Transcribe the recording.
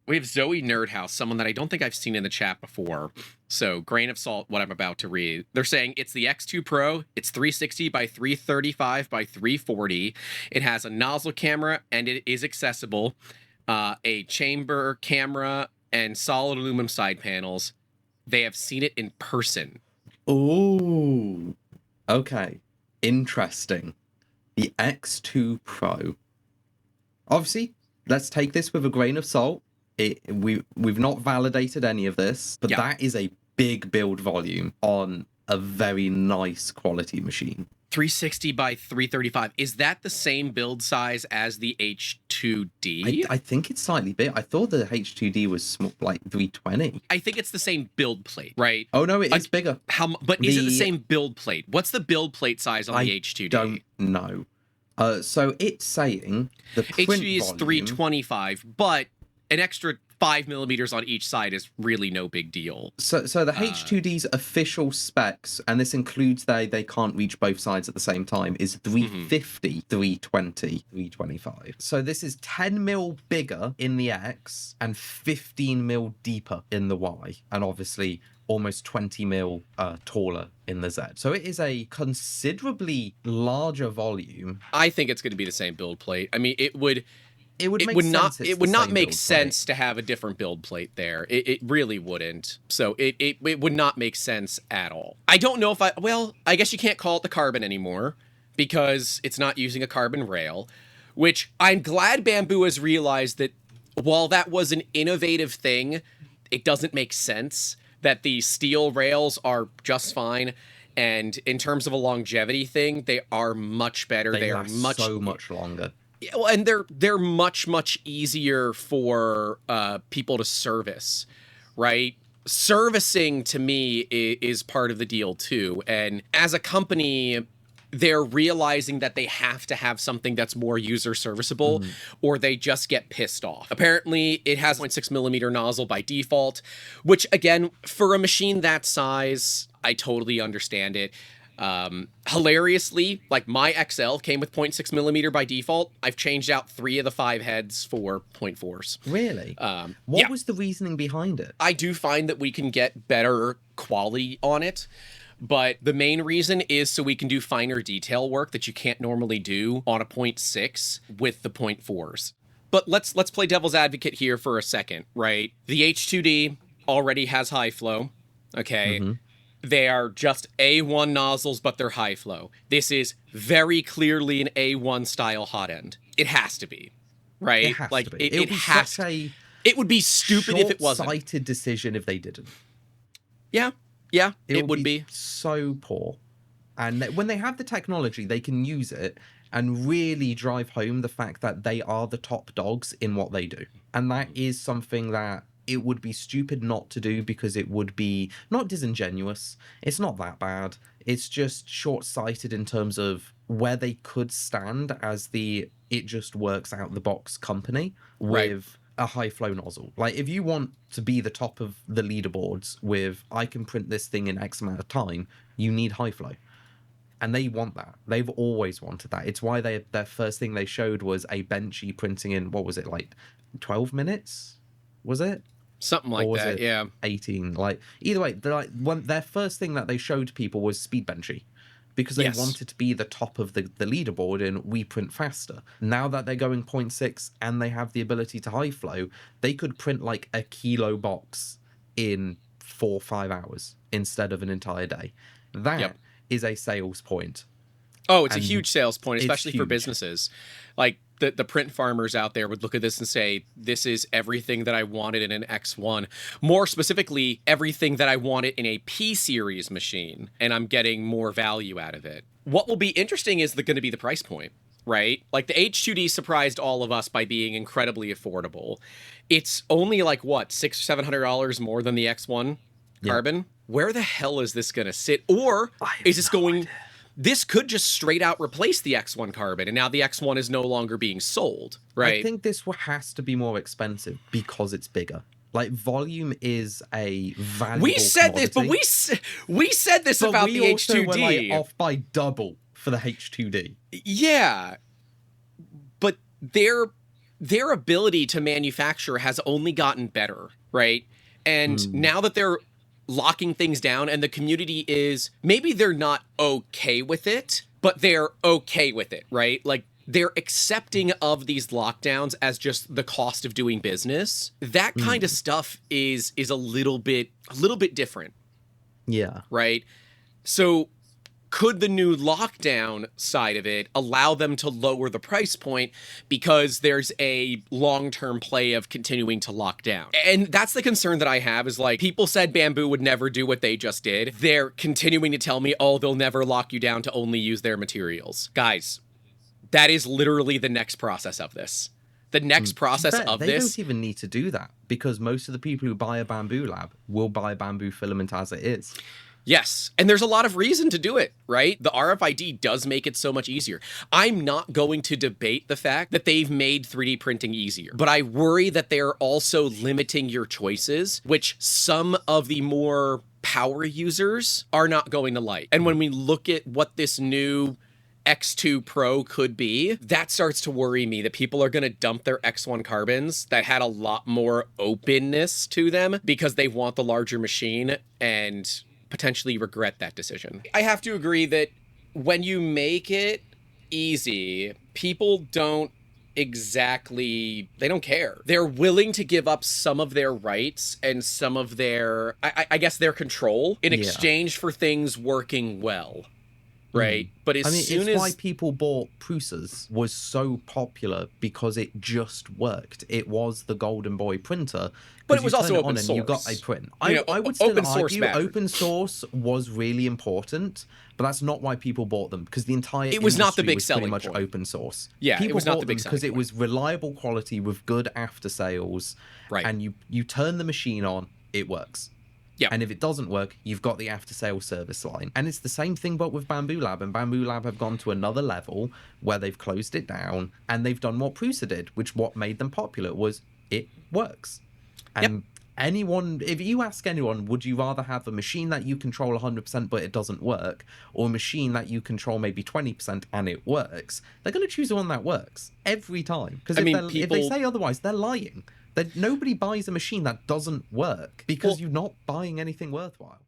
We have Zoe Nerdhouse, someone that I don't think I've seen in the chat before. So, grain of salt, what I'm about to read. They're saying it's the X2 Pro. It's 360 by 335 by 340. It has a nozzle camera and it is accessible. A chamber camera and solid aluminum side panels. They have seen it in person. Ooh. Okay. Interesting. The X2 Pro. Obviously, let's take this with a grain of salt. We've not validated any of this, but that is a big build volume on a very nice quality machine. 360 by 335. Is that the same build size as the H2D? I think it's slightly big. I thought the H2D was small, like 320. I think it's the same build plate, right? Oh no, it is bigger. But is it the same build plate? What's the build plate size on the H2D? I don't know. So it's saying the print H2D is volume, 325, but an extra 5 millimeters on each side is really no big deal. So the H2D's official specs, and this includes they can't reach both sides at the same time, is 350, 320, 325. So this is 10 mil bigger in the X and 15 mil deeper in the Y, and obviously almost 20 mil taller in the Z. So it is a considerably larger volume. I think it's going to be the same build plate. I mean, it would not make sense to have a different build plate there. It really wouldn't. So it would not make sense at all. I don't know if I guess you can't call it the carbon anymore because it's not using a carbon rail, which I'm glad Bambu has realized that while that was an innovative thing, it doesn't make sense that the steel rails are just fine. And in terms of a longevity thing, they are much better. They are so much longer. Well, and they're much easier for people to service, right? Servicing to me is part of the deal too. And as a company, they're realizing that they have to have something that's more user serviceable or they just get pissed off. Apparently, it has a 0.6 millimeter nozzle by default, which again, for a machine that size, I totally understand it. Hilariously, like my XL came with 0.6 millimeter by default. I've changed out 3 of the 5 heads for 0.4s. Really? What was the reasoning behind it? I do find that we can get better quality on it, but the main reason is so we can do finer detail work that you can't normally do on a 0.6 with the 0.4s. But let's play devil's advocate here for a second, right? The H2D already has high flow, okay? They are just A1 nozzles, but they're high flow. This is very clearly an A1 style hot end. It has to be, right? It has like to be. It has to. It would be stupid if it wasn't. Short-sighted decision if they didn't. Yeah, it would be so poor. And when they have the technology, they can use it and really drive home the fact that they are the top dogs in what they do. And that is something that it would be stupid not to do because it would be not disingenuous. It's not that bad. It's just short-sighted in terms of where they could stand as it just works out the box company with a high flow nozzle. Like if you want to be the top of the leaderboards with I can print this thing in X amount of time, you need high flow. And they want that. They've always wanted that. It's why their first thing they showed was a Benchy printing in, what was it, like 12 minutes? Was it? Something like that, yeah. 18. Like either way, their first thing that they showed people was Speed Benchy. Because they wanted to be the top of the leaderboard and we print faster. Now that they're going 0.6 and they have the ability to high flow, they could print like a kilo box in 4 or 5 hours instead of an entire day. That is a sales point. Oh, it's a huge sales point, especially for businesses. Like the print farmers out there would look at this and say, this is everything that I wanted in an X1. More specifically, everything that I wanted in a P-series machine, and I'm getting more value out of it. What will be interesting is going to be the price point, right? Like the H2D surprised all of us by being incredibly affordable. It's only like, what, $600 or $700 more than the X1 Carbon? Where the hell is this going to sit? Or is this going... This could just straight out replace the X1 Carbon, and now the X1 is no longer being sold, right? I think this has to be more expensive because it's bigger. Like, volume is a valuable We said commodity. this, but we said this about the H2D. Were, like, off by double for the H2D. Yeah, but their ability to manufacture has only gotten better, right? And now that they're locking things down and the community is, maybe they're not okay with it, but they're okay with it, right? Like, they're accepting of these lockdowns as just the cost of doing business. That kind of stuff is a little bit different. Yeah. Right? So could the new lockdown side of it allow them to lower the price point because there's a long-term play of continuing to lock down? And that's the concern that I have, is like, people said Bambu would never do what they just did. They're continuing to tell me, oh, they'll never lock you down to only use their materials. Guys, that is literally the next process of this. The next process of they this. don't even need to do that, because most of the people who buy a Bambu Lab will buy bamboo filament as it is. Yes, and there's a lot of reason to do it, right? The RFID does make it so much easier. I'm not going to debate the fact that they've made 3D printing easier, but I worry that they're also limiting your choices, which some of the more power users are not going to like. And when we look at what this new X2 Pro could be, that starts to worry me that people are going to dump their X1 carbons that had a lot more openness to them because they want the larger machine and potentially regret that decision. I have to agree that when you make it easy, people don't exactly, they don't care. They're willing to give up some of their rights and some of their, I guess, their control in exchange for things working well. Right. But as soon as, why people bought Prusa's was so popular, because it just worked. It was the golden boy printer. But it was also open source. source. You got a print. You know, I would still argue mattered. open source was really important, but that's not why people bought them, because the entire it was not the industry big was selling pretty much point. open source. Yeah, people it was not bought the big them because selling it was reliable quality with good after sales. Right. And you turn the machine on, it works. Yeah. And if it doesn't work, you've got the after-sales service line. And it's the same thing, but with Bambu Lab. And Bambu Lab have gone to another level where they've closed it down, and they've done what Prusa did, which what made them popular was it works. And anyone, if you ask anyone, would you rather have a machine that you control 100% but it doesn't work, or a machine that you control maybe 20% and it works, they're going to choose the one that works every time. Because if they say otherwise, they're lying. That nobody buys a machine that doesn't work because you're not buying anything worthwhile.